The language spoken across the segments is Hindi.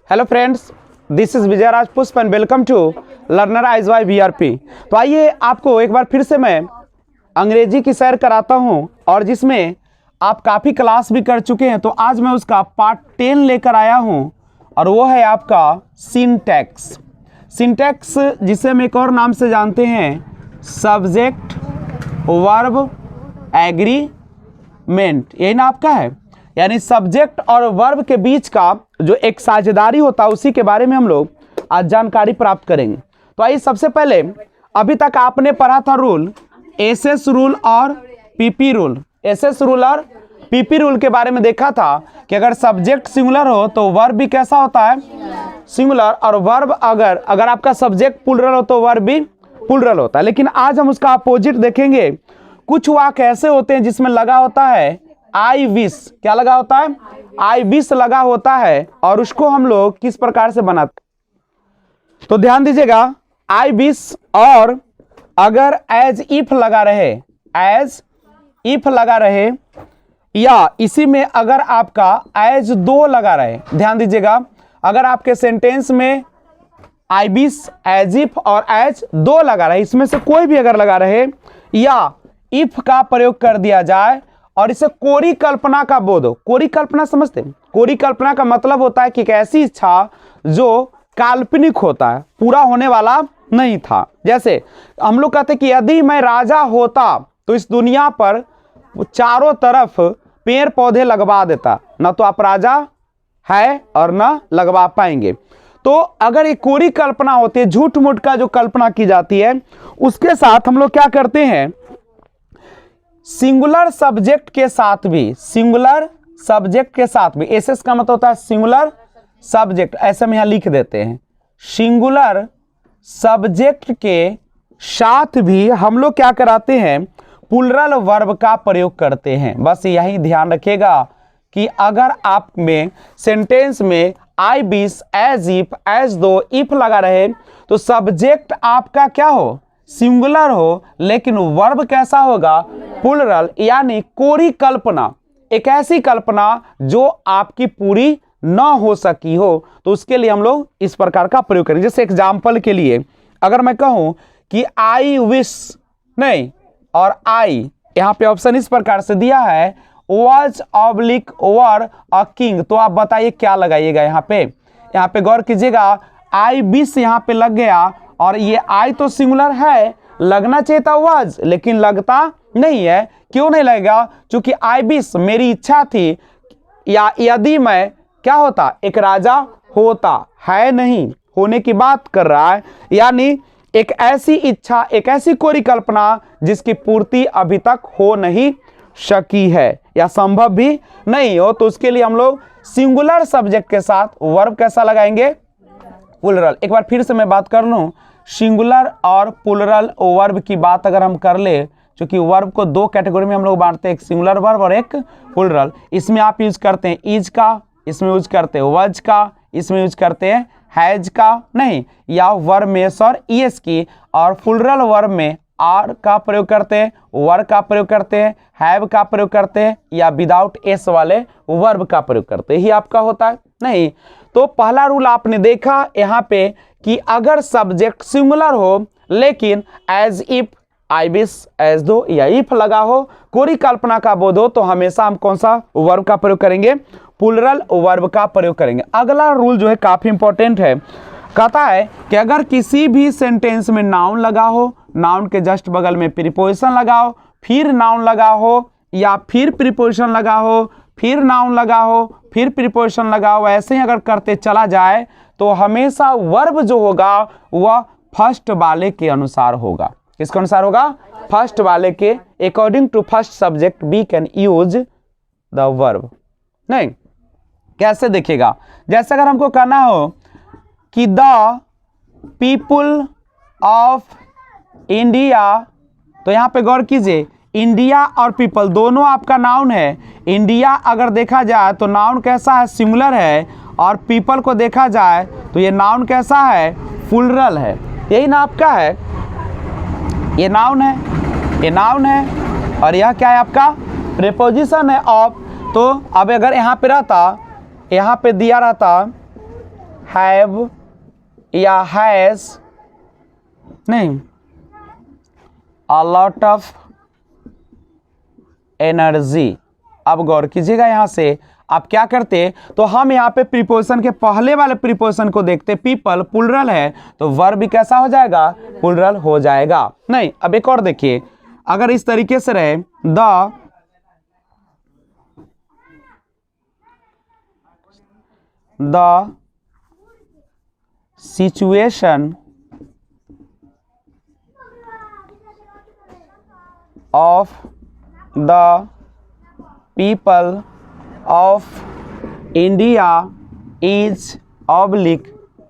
Hello friends, this is Vijay Raj Pushp and welcome to learner eyes by VRP. तो आइए आपको एक बार फिर से मैं अंग्रेजी की सैर कराता हूं और जिसमें आप काफ़ी क्लास भी कर चुके हैं। तो आज मैं उसका पार्ट 10 लेकर आया हूं और वो है आपका सिंटैक्स। सिंटैक्स जिसे हम एक और नाम से जानते हैं सब्जेक्ट वर्ब एग्रीमेंट, यही ना आपका है। यानी सब्जेक्ट और वर्ब के बीच का जो एक साझेदारी होता है उसी के बारे में हम लोग आज जानकारी प्राप्त करेंगे। तो आइए सबसे पहले, अभी तक आपने पढ़ा था रूल एसएस रूल और पीपी रूल। एसएस रूल और पीपी रूल के बारे में देखा था कि अगर सब्जेक्ट सिंगुलर हो तो वर्ब भी कैसा होता है, सिंगुलर। और वर्ब अगर आपका सब्जेक्ट प्लुरल हो तो वर्ब भी प्लुरल होता है। लेकिन आज हम उसका अपोजिट देखेंगे। कुछ वाक्य ऐसे होते हैं जिसमें लगा होता है आई विश। क्या लगा होता है? आई विश लगा होता है और उसको हम लोग किस प्रकार से बनाते हैं? तो ध्यान दीजिएगा, आई विश और अगर एज इफ लगा रहे, एज इफ लगा रहे, या इसी में अगर आपका एज दो लगा रहे। ध्यान दीजिएगा, अगर आपके सेंटेंस में आई विश, एज इफ और एज दो लगा रहे, इसमें से कोई भी अगर लगा रहे या इफ का प्रयोग कर दिया जाए और इसे कोरी कल्पना का बोध हो। कोरी कल्पना समझते हैं? कोरी कल्पना का मतलब होता है कि एक ऐसी इच्छा जो काल्पनिक होता है, पूरा होने वाला नहीं था। जैसे हम लोग कहते हैं कि यदि मैं राजा होता तो इस दुनिया पर चारों तरफ पेड़ पौधे लगवा देता। ना तो आप राजा है और ना लगवा पाएंगे। तो अगर ये कोरी कल्पना होती है, झूठ मूठ का जो कल्पना की जाती है, उसके साथ हम लोग क्या करते हैं, सिंगुलर सब्जेक्ट के साथ भी, सिंगुलर सब्जेक्ट के साथ भी, एसएस का मतलब होता है सिंगुलर सब्जेक्ट, ऐसे में यहां लिख देते हैं। सिंगुलर सब्जेक्ट के साथ भी हम लोग क्या कराते हैं, प्लुरल वर्ब का प्रयोग करते हैं। बस यही ध्यान रखिएगा कि अगर आप में सेंटेंस में I wish, as if, as though, if लगा रहे तो सब्जेक्ट आपका क्या हो, सिंगुलर हो, लेकिन वर्ब कैसा होगा, प्लुरल। यानी कोरी कल्पना, एक ऐसी कल्पना जो आपकी पूरी न हो सकी हो, तो उसके लिए हम लोग इस प्रकार का प्रयोग करेंगे। जैसे एग्जाम्पल के लिए अगर मैं कहूं कि आई विश नहीं और आई, यहां पे ऑप्शन इस प्रकार से दिया है was oblique were a king, तो आप बताइए क्या लगाइएगा यहाँ पे गौर कीजिएगा। आई विश यहाँ पे लग गया और ये आई तो सिंगुलर है, लगना चाहिए था वॉज, लेकिन लगता नहीं है। क्यों नहीं लगेगा? क्योंकि आई विश मेरी इच्छा थी, या यदि मैं क्या होता, एक राजा होता, है नहीं, होने की बात कर रहा है। यानी एक ऐसी इच्छा, एक ऐसी कोरी कल्पना जिसकी पूर्ति अभी तक हो नहीं सकी है या संभव भी नहीं हो, तो उसके लिए हम लोग सिंगुलर सब्जेक्ट के साथ वर्ब कैसा लगाएंगे, प्लुरल। एक बार फिर से मैं बात कर लूं, सिंगुलर और प्लुरल वर्ब की बात अगर हम कर ले, क्योंकि वर्ब को दो कैटेगरी में हम लोग बांटते हैं, एक सिंगुलर वर्ब और एक प्लुरल। इसमें आप यूज करते हैं इज का, इसमें यूज करते हैं वज का, इसमें यूज करते हैं हैज का नहीं, या वर्ब में एस और ईएस की, और प्लुरल वर्ब में आर का प्रयोग करते हैं, वर का प्रयोग करते हैं, हैव का प्रयोग करते हैं, या विदाउट एस वाले वर्ब का प्रयोग करते हैं। ही आपका होता है नहीं। तो पहला रूल आपने देखा यहाँ पे कि अगर सब्जेक्ट सिंगुलर हो लेकिन as if, I wish, as though या इफ लगा हो, कोरी कल्पना का बोध हो, तो हमेशा हम कौन सा वर्ब का प्रयोग करेंगे, प्लुरल वर्ब का प्रयोग करेंगे। अगला रूल जो है काफी इंपॉर्टेंट है, कहता है कि अगर किसी भी सेंटेंस में नाउन लगा हो, नाउन के जस्ट बगल में प्रीपोजिशन लगाओ, फिर नाउन लगा हो, या फिर प्रीपोजिशन लगा हो, फिर नाउन लगा हो, फिर प्रीपोजिशन लगा हो, ऐसे ही अगर करते चला जाए तो हमेशा वर्ब जो होगा वह फर्स्ट वाले के अनुसार होगा। किसके अनुसार होगा? फर्स्ट वाले के। According to first subject we can use the verb. नहीं, कैसे देखिएगा, जैसे अगर हमको कहना हो कि द पीपुल ऑफ इंडिया, तो यहां पे गौर कीजिए, इंडिया और पीपल दोनों आपका नाउन है। इंडिया अगर देखा जाए तो नाउन कैसा है, सिंगुलर है, और पीपल को देखा जाए तो ये नाउन कैसा है, प्लुरल है। यही ना आपका है, ये नाउन है, ये नाउन है, और यह क्या है आपका, प्रीपोजिशन है ऑफ। तो अब अगर यहाँ पे रहता यहां पे दिया रहता हैव या हैज, नहीं, अ लॉट ऑफ एनर्जी। अब गौर कीजिएगा, यहां से आप क्या करते, तो हम यहाँ पे प्रीपोजिशन के पहले वाले प्रीपोजिशन को देखते, पीपल प्लुरल है तो वर्ब भी कैसा हो जाएगा, प्लुरल हो जाएगा। नहीं, अब एक और देखिए, अगर इस तरीके से रहे the situation of the people of India is oblique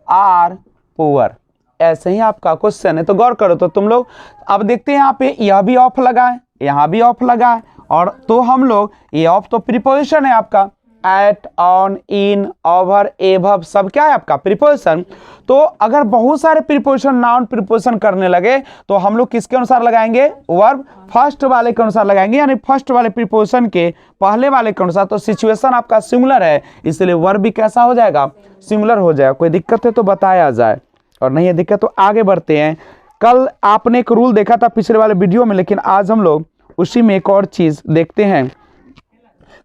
or poor. ऐसे ही आपका क्वेश्चन है, तो गौर करो। तो तुम लोग अब देखते हैं, यहाँ पे यह भी ऑफ लगा है, यहाँ भी ऑफ लगा है, और तो हम लोग ये ऑफ तो प्रीपोजिशन है आपका, at, on, in, over, above, सब क्या है आपका प्रीपोजिशन। तो अगर बहुत सारे प्रीपोजिशन नाउन प्रीपोजिशन करने लगे तो हम लोग किसके अनुसार लगाएंगे, वर्ब फर्स्ट वाले के अनुसार लगाएंगे, यानी फर्स्ट वाले प्रीपोजिशन के पहले वाले के अनुसार। तो सिचुएशन आपका सिंगुलर है, इसलिए वर्ब भी कैसा हो जाएगा, सिंगुलर हो जाएगा। कोई दिक्कत है तो बताया जाए, और नहीं है दिक्कत तो आगे बढ़ते हैं। कल आपने एक रूल देखा था पिछले वाले वीडियो में, लेकिन आज हम लोग उसी में एक और चीज देखते हैं।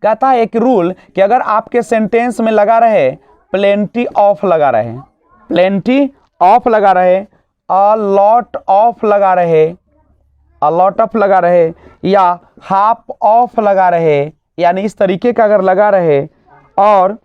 कहता है एक रूल कि अगर आपके सेंटेंस में लगा रहे प्लेंटी ऑफ लगा रहे, प्लेंटी ऑफ लगा रहे, अ लॉट ऑफ लगा रहे, अ लॉट ऑफ लगा रहे, या हाफ ऑफ लगा रहे, यानी इस तरीके का अगर लगा रहे, और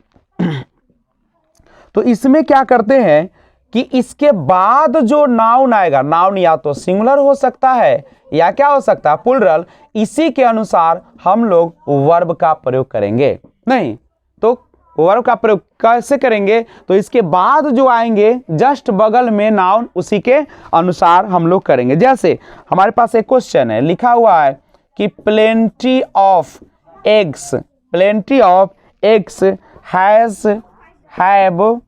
तो इसमें क्या करते हैं कि इसके बाद जो नाउन आएगा, नाउन या तो सिंगुलर हो सकता है या क्या हो सकता है, प्लुरल, इसी के अनुसार हम लोग वर्ब का प्रयोग करेंगे। नहीं तो वर्ब का प्रयोग कैसे करेंगे, तो इसके बाद जो आएंगे जस्ट बगल में नाउन, उसी के अनुसार हम लोग करेंगे। जैसे हमारे पास एक क्वेश्चन है, लिखा हुआ है कि plenty of eggs, plenty of eggs has have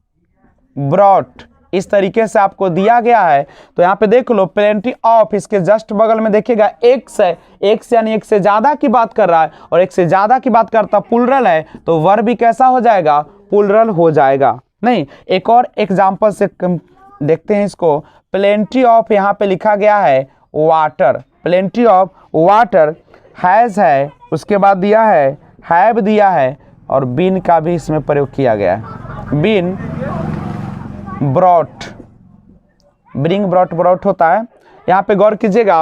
brought, इस तरीके से आपको दिया गया है। तो यहाँ पे देख लो, प्लेंटी ऑफ, इसके जस्ट बगल में देखिएगा एक्स है, एक्स यानी एक से ज्यादा की बात कर रहा है, और एक से ज्यादा की बात करता प्लुरल है, तो वर्ब भी कैसा हो जाएगा, प्लुरल हो जाएगा। नहीं, एक और एग्जांपल से देखते हैं इसको। प्लेंटी ऑफ यहाँ पे लिखा गया है water, plenty of water, has है, उसके बाद दिया है हैव दिया है, और बीन का भी इसमें प्रयोग किया गया है, been brought, bring brought, brought होता है। यहाँ पे गौर कीजिएगा,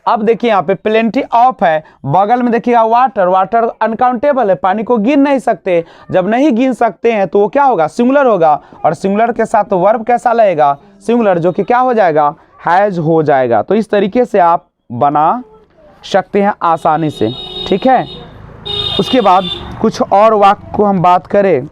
अब देखिए यहाँ पे प्लेंटी ऑफ है, बगल में देखिएगा वाटर, वाटर अनकाउंटेबल है, पानी को गिन नहीं सकते, जब नहीं गिन सकते हैं तो वो क्या होगा, सिंगुलर होगा, और सिंगुलर के साथ वर्ब कैसा लगेगा, सिंगुलर, जो कि क्या हो जाएगा, हैज हो जाएगा। तो इस तरीके से आप बना सकते हैं आसानी से, ठीक है। उसके बाद कुछ और वाक्य को हम बात करें,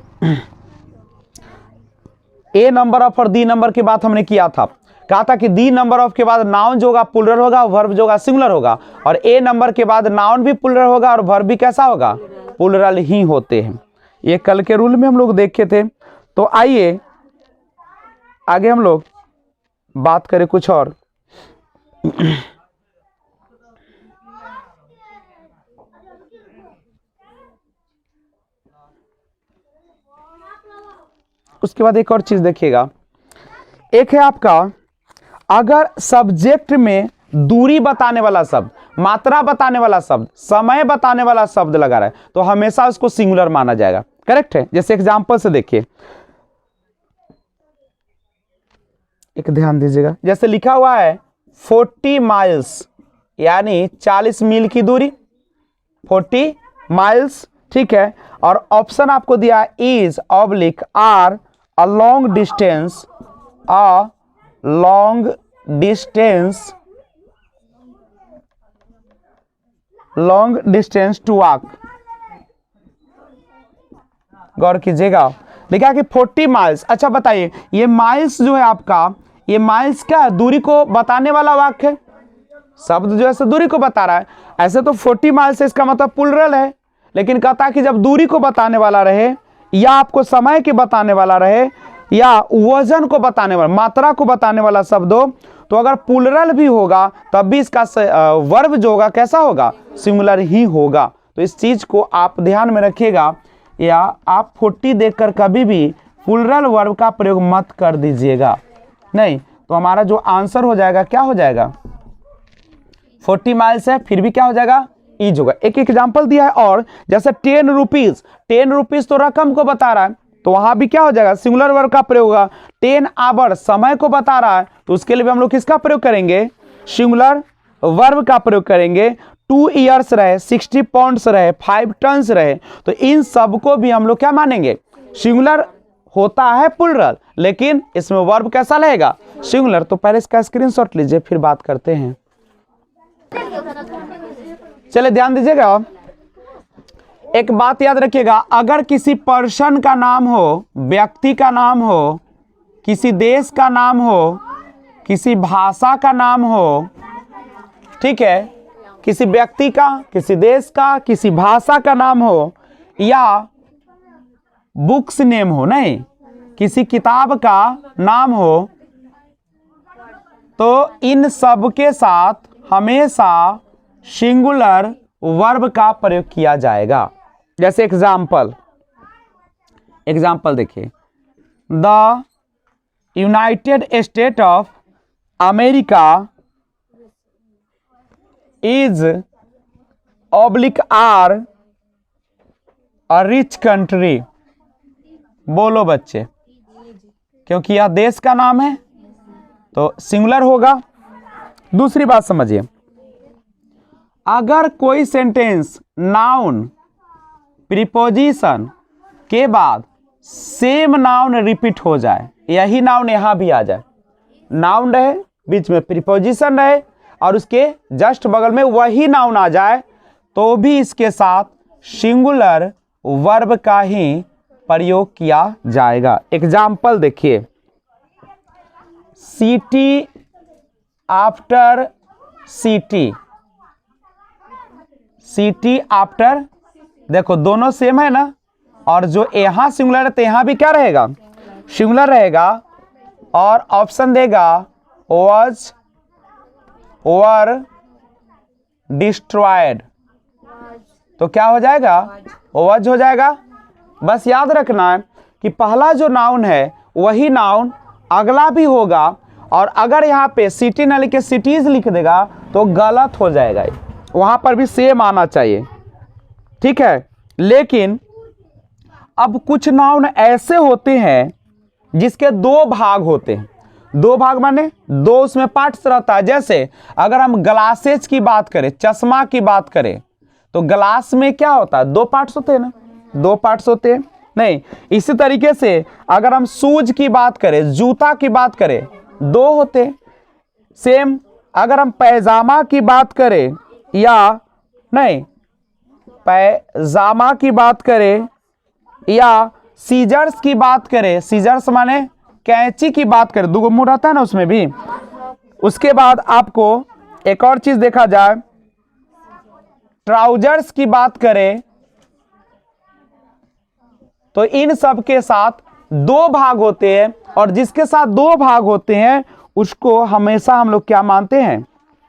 ए नंबर ऑफ और दी नंबर की बात हमने किया था, कहा था कि दी नंबर ऑफ के बाद नाउन जो होगा प्लुरल होगा, वर्ब जो होगा सिंगुलर होगा, और ए नंबर के बाद नाउन भी प्लुरल होगा और वर्ब भी कैसा होगा, प्लुरल ही होते हैं। ये कल के रूल में हम लोग देखे थे। तो आइए आगे हम लोग बात करें कुछ और। उसके बाद एक और चीज देखिएगा, एक है आपका, अगर सब्जेक्ट में दूरी बताने वाला शब्द, मात्रा बताने वाला शब्द, समय बताने वाला शब्द लगा रहा है, तो हमेशा उसको सिंगुलर माना जाएगा। करेक्ट है। जैसे एग्जांपल से देखिए, एक ध्यान दीजिएगा, जैसे लिखा हुआ है 40 माइल्स, यानी 40 मील की दूरी, 40 माइल्स, ठीक है। और ऑप्शन आपको दिया is oblique or, a long distance, a long distance, long distance to walk. गौर कीजिएगा, लिखा कि 40 माइल्स। अच्छा बताइए, ये माइल्स जो है आपका, ये माइल्स क्या दूरी को बताने वाला वाक्य है, शब्द जो है दूरी को बता रहा है। ऐसे तो 40 माइल्स से इसका मतलब प्लुरल है, लेकिन कहता है कि जब दूरी को बताने वाला रहे, या आपको समय के बताने वाला रहे, या वजन को बताने वाला, मात्रा को बताने वाला शब्द हो, तो अगर प्लुरल भी होगा तब भी इसका वर्ब जो होगा कैसा होगा, सिंगुलर ही होगा। तो इस चीज को आप ध्यान में रखिएगा। या आप 40 देखकर कभी भी प्लूरल वर्ब का प्रयोग मत कर दीजिएगा, नहीं तो हमारा जो आंसर हो जाएगा क्या हो जाएगा, 40 माइल्स है फिर भी क्या हो जाएगा, इज होगा। एक एग्जाम्पल दिया है और जैसे 10 रुपीज, 10 रुपीज तो रकम को बता रहा है, तो वहां भी क्या हो जाएगा, सिंगुलर वर्ब का प्रयोग होगा। 10 आवर समय को बता रहा है, तो उसके लिए भी हम लोग किसका प्रयोग करेंगे, सिंगुलर वर्ब का प्रयोग करेंगे। 2 ईयर्स रहे, 60 पाउंड्स रहे, 5 टन्स रहे, तो इन सबको भी हम लोग क्या मानेंगे, सिंगुलर होता है प्लूरल, लेकिन इसमें वर्ब कैसा रहेगा, सिंगुलर। तो पहले इसका स्क्रीनशॉट लीजिए फिर बात करते हैं। चलिए ध्यान दीजिएगा, एक बात याद रखिएगा, अगर किसी पर्सन का नाम हो, व्यक्ति का नाम हो, किसी देश का नाम हो, किसी भाषा का नाम हो, ठीक है, किसी व्यक्ति का, किसी देश का, किसी भाषा का नाम हो, या बुक्स नेम हो, नहीं किसी किताब का नाम हो, तो इन सब के साथ हमेशा सिंगुलर वर्ब का प्रयोग किया जाएगा। जैसे एग्जाम्पल देखिए, the United State of America is oblique or a rich country. बोलो बच्चे, क्योंकि यह देश का नाम है तो सिंगुलर होगा। दूसरी बात समझिए, अगर कोई सेंटेंस नाउन प्रीपोजिशन के बाद सेम नाउन रिपीट हो जाए, यही नाउन यहां भी आ जाए, नाउन रहे बीच में प्रीपोजिशन रहे और उसके जस्ट बगल में वही नाउन आ जाए, तो भी इसके साथ सिंगुलर वर्ब का ही प्रयोग किया जाएगा। एग्जाम्पल देखिए, city after city, city after, देखो दोनों सेम है ना, और जो यहां सिंगुलर है तो यहां भी क्या रहेगा, सिंगुलर रहेगा। और ऑप्शन देगा वाज वर डिस्ट्रॉयड, तो क्या हो जाएगा, वाज हो जाएगा। बस याद रखना है कि पहला जो नाउन है वही नाउन अगला भी होगा, और अगर यहाँ पे सिटी न लिख के सिटीज लिख देगा तो गलत हो जाएगा, वहां पर भी सेम आना चाहिए, ठीक है। लेकिन अब कुछ नाउन ऐसे होते हैं जिसके 2 भाग होते हैं, 2 भाग माने 2 उसमें पार्ट्स रहता है। जैसे अगर हम ग्लासेज की बात करें, चश्मा की बात करें, तो ग्लास में क्या होता है, 2 पार्ट्स होते हैं ना, 2 पार्ट्स होते हैं, नहीं इसी तरीके से अगर हम शूज की बात करें, जूता की बात करें, 2 होते हैं। सेम अगर हम पैजामा की बात करें, या नहीं पैजामा की बात करें, या सीजर्स की बात करें, सीजर्स माने कैंची की बात करें, 2 मुंह रहता है ना उसमें भी। उसके बाद आपको एक और चीज देखा जाए, ट्राउजर्स की बात करें, तो इन सब के साथ 2 भाग होते हैं, और जिसके साथ 2 भाग होते हैं उसको हमेशा हम लोग क्या मानते हैं,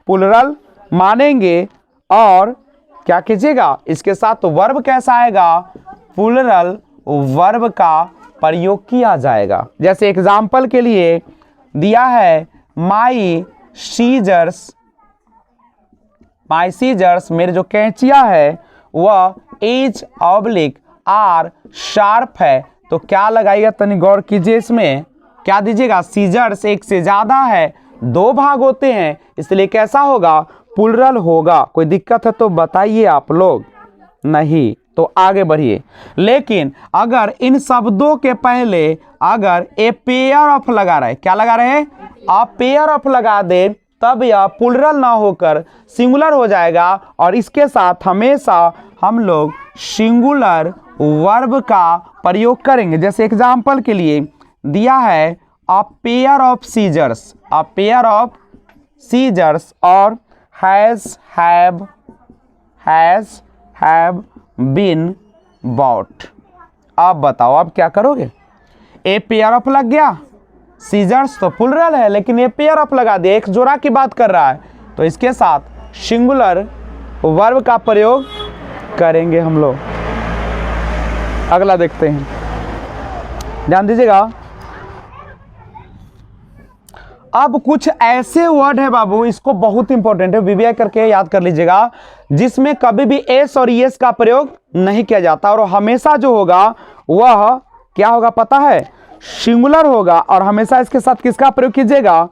प्लूरल मानेंगे। और क्या कीजिएगा, इसके साथ वर्ब कैसा आएगा, प्लूरल वर्ब का प्रयोग किया जाएगा। जैसे एग्जाम्पल के लिए दिया है, माई सीजर्स, मेरे जो कैंचियां है वह इज ऑब्लिक आर शार्प है, तो क्या लगाइएगा, तनी गौर कीजिए, इसमें क्या दीजिएगा, सीजर्स एक से ज्यादा है, 2 भाग होते हैं, इसलिए कैसा होगा, प्लूरल होगा। कोई दिक्कत है तो बताइए आप लोग, नहीं तो आगे बढ़िए। लेकिन अगर इन शब्दों के पहले अगर ए पेयर ऑफ लगा रहे, क्या लगा रहे हैं, आ पेयर ऑफ लगा दे, तब यह प्लूरल ना होकर सिंगुलर हो जाएगा, और इसके साथ हमेशा हम लोग सिंगुलर वर्ब का प्रयोग करेंगे। जैसे एग्जाम्पल के लिए दिया है, a pair of scissors, a pair of scissors, और हैज हैव बीन बॉट। अब बताओ अब क्या करोगे, ए पेयर ऑफ लग गया, सीजर्स तो प्लूरल है लेकिन ए पेयर ऑफ लगा दिया, एक जोड़ा की बात कर रहा है, तो इसके साथ सिंगुलर वर्ब का प्रयोग करेंगे हम लोग। अगला देखते हैं, ध्यान दीजिएगा। अब कुछ ऐसे वर्ड है बाबू, इसको बहुत इंपॉर्टेंट है, वीवीआई करके याद कर लीजिएगा, जिसमें कभी भी एस और एस का प्रयोग नहीं किया जाता और हमेशा जो होगा वह क्या होगा पता है, सिंगुलर होगा। और हमेशा इसके साथ किसका प्रयोग कीजिएगा,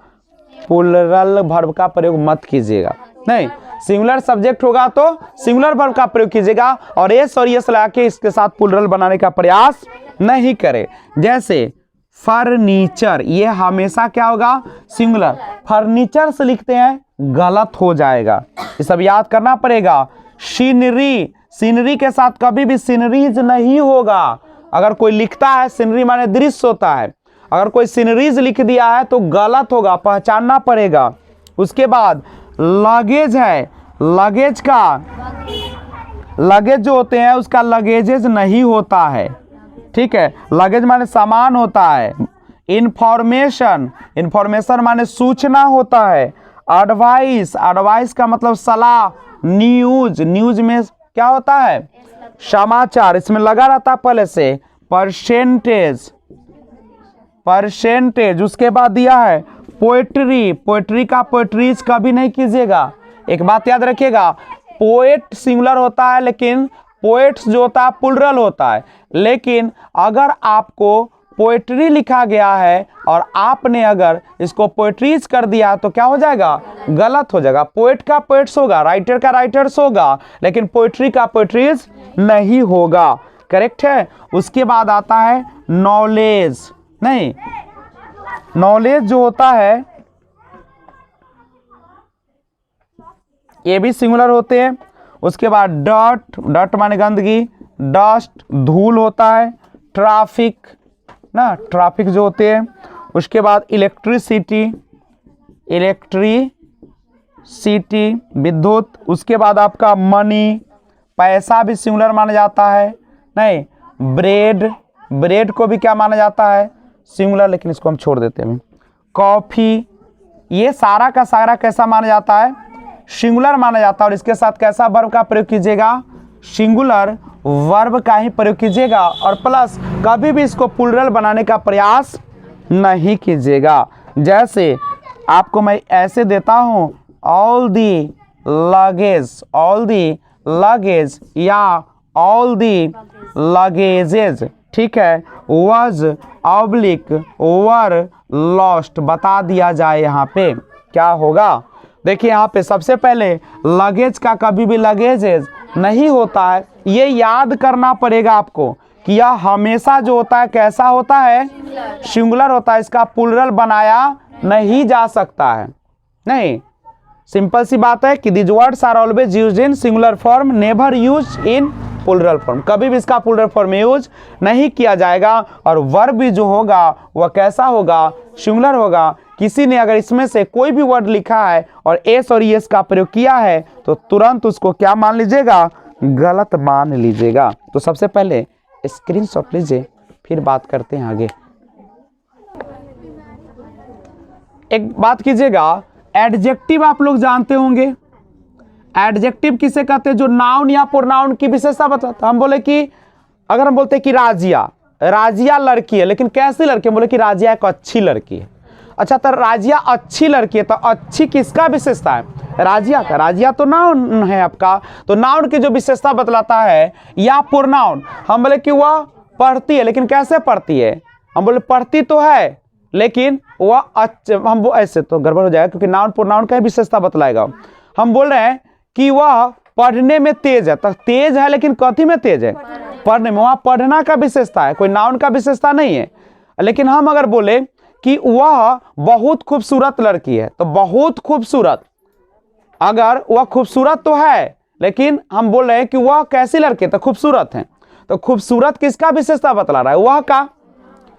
प्लूरल वर्ब का प्रयोग मत कीजिएगा। नहीं, सिंगुलर सब्जेक्ट होगा तो सिंगुलर वर्ब का प्रयोग कीजिएगा और एस और एस लगा के इसके साथ प्लूरल बनाने का प्रयास नहीं करें। जैसे फर्नीचर, ये हमेशा क्या होगा, सिंगुलर। फर्नीचर से लिखते हैं, गलत हो जाएगा, ये सब याद करना पड़ेगा। सीनरी, सीनरी के साथ कभी भी सीनरीज नहीं होगा। अगर कोई लिखता है, सीनरी माने दृश्य होता है, अगर कोई सीनरीज लिख दिया है तो गलत होगा, पहचानना पड़ेगा। उसके बाद लगेज है, लगेज का, लगेज जो होते हैं उसका लगेजेज नहीं होता है, ठीक है। लगेज माने सामान होता है। इंफॉर्मेशन, इंफॉर्मेशन माने सूचना होता है। एडवाइस, एडवाइस का मतलब सलाह। न्यूज, न्यूज में क्या होता है, समाचार, इसमें लगा रहता है पहले से। Percentage, percentage. उसके बाद दिया है पोएट्री, पोएट्री का पोएट्रीज कभी नहीं कीजिएगा। एक बात याद रखिएगा, पोएट सिंगुलर होता है लेकिन पोएट्स जो होता है प्लूरल होता है। लेकिन अगर आपको पोएट्री लिखा गया है और आपने अगर इसको पोएट्रीज कर दिया तो क्या हो जाएगा, गलत हो जाएगा। पोएट का पोएट्स होगा, राइटर का राइटर्स होगा, लेकिन पोएट्री का पोएट्रीज नहीं होगा। करेक्ट है। उसके बाद आता है नॉलेज। नहीं, नॉलेज जो होता है ये भी सिंगुलर होते हैं। उसके बाद डट, डट माने गंदगी, डस्ट धूल होता है। ट्रैफिक ना, ट्रैफिक जो होते हैं। उसके बाद इलेक्ट्रिसिटी, इलेक्ट्रिसिटी विद्युत। उसके बाद आपका मनी, पैसा भी सिंगुलर माना जाता है। नहीं, ब्रेड, ब्रेड को भी क्या माना जाता है, सिंगुलर, लेकिन इसको हम छोड़ देते हैं। कॉफी, ये सारा का सारा कैसा माना जाता है, सिंगुलर माना जाता है। और इसके साथ कैसा वर्ब का प्रयोग कीजिएगा, सिंगुलर वर्ब का ही प्रयोग कीजिएगा। और प्लस कभी भी इसको प्लूरल बनाने का प्रयास नहीं कीजिएगा। जैसे आपको मैं ऐसे देता हूं, all the luggage, all the luggage या ऑल दी लगेजेज, ठीक है। वॉज ऑब्लिक वर लॉस्ट बता दिया जाए, यहाँ पे क्या होगा। देखिए यहाँ पे सबसे पहले लगेज का कभी भी लगेजेज नहीं होता है, ये याद करना पड़ेगा आपको कि यह हमेशा जो होता है कैसा होता है, सिंगुलर होता है। इसका प्लूरल बनाया नहीं जा सकता है। नहीं, सिंपल सी बात है कि this words are always used in singular form, never used in plural form. कभी भी इसका प्लूरल फॉर्म यूज नहीं किया जाएगा। और वर्ब भी जो होगा वह कैसा होगा, सिंगुलर होगा। किसी ने अगर इसमें से कोई भी वर्ड लिखा है और एस और एस का प्रयोग किया है तो तुरंत उसको क्या मान लीजिएगा, गलत मान लीजिएगा। तो सबसे पहले स्क्रीनशॉट लीजिए, फिर बात करते हैं आगे। एक बात कीजिएगा, एडजेक्टिव आप लोग जानते होंगे। एडजेक्टिव किसे कहते हैं, जो नाउन या प्रोनाउन की विशेषता बताता। हम बोले कि अगर हम बोलते हैं कि राजिया, राजिया लड़की है, लेकिन कैसी लड़की, हम बोले कि राजिया एक अच्छी लड़की है। अच्छा, तो राजिया अच्छी लड़की है, तो अच्छी किसका विशेषता है, राजिया का। राजिया तो नाउन है आपका, तो नाउन की जो विशेषता बतलाता है या प्रोनाउन। हम बोले कि वह पढ़ती है, लेकिन कैसे पढ़ती है, हम बोले पढ़ती तो है लेकिन वह हम ऐसे तो गड़बड़ हो जाएगा, क्योंकि नाउन प्रोनाउन का ही विशेषता बतलाएगा। हम बोल रहे हैं कि वह पढ़ने में तेज है, तो तेज है लेकिन कथी में तेज है, पढ़ने में। वहाँ पढ़ना का विशेषता है, कोई नाउन का विशेषता नहीं है। लेकिन हम अगर बोले कि वह बहुत खूबसूरत लड़की है, तो बहुत खूबसूरत, अगर वह खूबसूरत तो है लेकिन हम बोल रहे हैं कि वह कैसी लड़की है, तो खूबसूरत है। तो खूबसूरत किसका विशेषता बतला रहा है, वह का।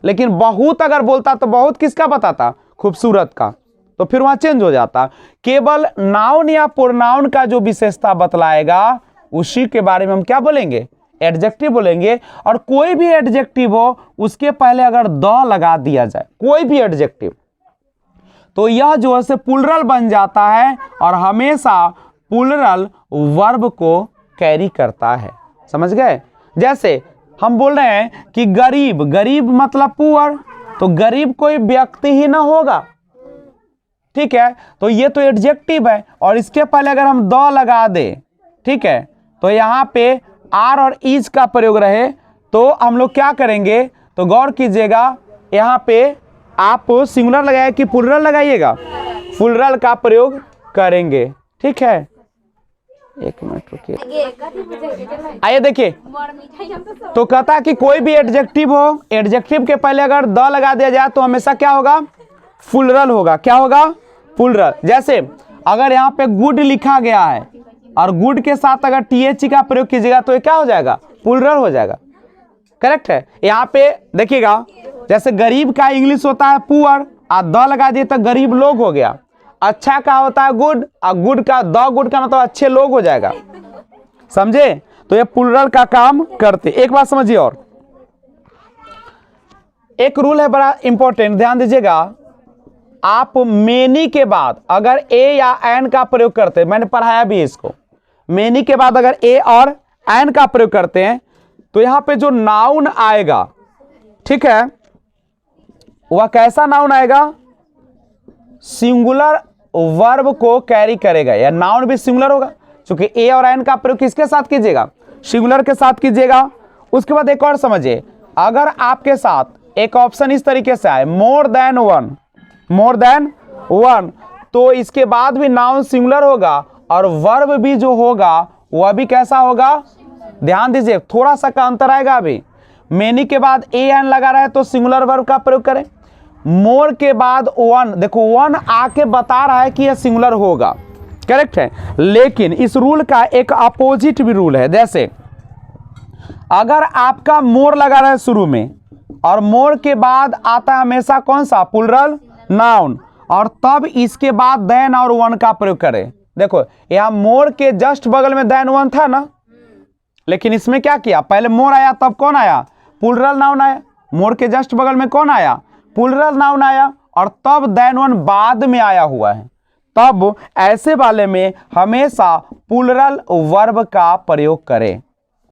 लेकिन बहुत अगर बोलता तो बहुत किसका बताता, खूबसूरत का। तो फिर वहां चेंज हो जाता। केवल नाउन या प्रोनाउन का जो विशेषता बतलाएगा उसी के बारे में हम क्या बोलेंगे, एडजेक्टिव बोलेंगे। और कोई भी एडजेक्टिव हो उसके पहले अगर द लगा दिया जाए, कोई भी एडजेक्टिव, तो यह जो है से प्लूरल बन जाता है और हमेशा प्लूरल वर्ब को कैरी करता है। समझ गए। जैसे हम बोल रहे हैं कि गरीब, गरीब मतलब पुअर, तो गरीब कोई व्यक्ति ही ना होगा, ठीक है। तो ये तो एडजेक्टिव है, और इसके पहले अगर हम द लगा दे, ठीक है, तो यहाँ पे आर और इज का प्रयोग रहे तो हम लोग क्या करेंगे, तो गौर कीजिएगा यहाँ पे आप सिंगुलर लगाए कि प्लुरल लगाइएगा, प्लुरल का प्रयोग करेंगे, ठीक है। एक मिनट रुकिए, आइए देखिए, तो कहता कि कोई भी एडजेक्टिव हो, एडजेक्टिव के पहले अगर द लगा दिया जाए तो हमेशा क्या होगा, प्लुरल होगा। क्या होगा, प्लुरल। जैसे अगर यहाँ पे गुड लिखा गया है और गुड के साथ अगर th का प्रयोग कीजिएगा तो ये क्या हो जाएगा, प्लुरल हो जाएगा, करेक्ट है। यहाँ पे देखिएगा, जैसे गरीब का इंग्लिश होता है पुअर, और द लगा दिए तो गरीब लोग हो गया। अच्छा का होता है गुड, और गुड का द गुड का मतलब अच्छे लोग हो जाएगा, समझे। तो ये प्लुरल का काम करते। एक बात समझिए, और एक रूल है बड़ा इंपॉर्टेंट, ध्यान दीजिएगा। आप मेनी के बाद अगर ए या एन का प्रयोग करते हैं, मैंने पढ़ाया भी इसको, मेनी के बाद अगर ए और एन का प्रयोग करते हैं तो यहां पे जो नाउन आएगा, ठीक है, वह कैसा नाउन आएगा, सिंगुलर वर्ब को कैरी करेगा, या नाउन भी सिंगुलर होगा, क्योंकि ए और एन का प्रयोग किसके साथ कीजिएगा, सिंगुलर के साथ कीजिएगा। उसके बाद एक और समझिए, अगर आपके साथ एक ऑप्शन इस तरीके से आए, more than one, more than one, तो इसके बाद भी नाउन सिंगुलर होगा और वर्ब भी जो होगा वह भी कैसा होगा, ध्यान दीजिए थोड़ा सा का अंतर आएगा। अभी मेनी के बाद ए एन लगा रहा है तो सिंगुलर वर्ब का प्रयोग करें, मोर के बाद वन, देखो वन आके बता रहा है कि यह सिंगुलर होगा, करेक्ट है। लेकिन इस रूल का एक अपोजिट भी रूल है। जैसे अगर आपका मोर लगा रहा है शुरू में और मोर के बाद आता है हमेशा कौन सा, प्लुरल नाउन, और तब इसके बाद देन और वन का प्रयोग करें। देखो यहां मोर के जस्ट बगल में देन वन था ना, लेकिन इसमें क्या किया, पहले मोर आया तब कौन आया, प्लुरल नाउन आया। मोर के जस्ट बगल में कौन आया, प्लुरल नाउन आया, और तब देन वन बाद में आया हुआ है। तब ऐसे वाले में हमेशा प्लुरल वर्ब का प्रयोग करें।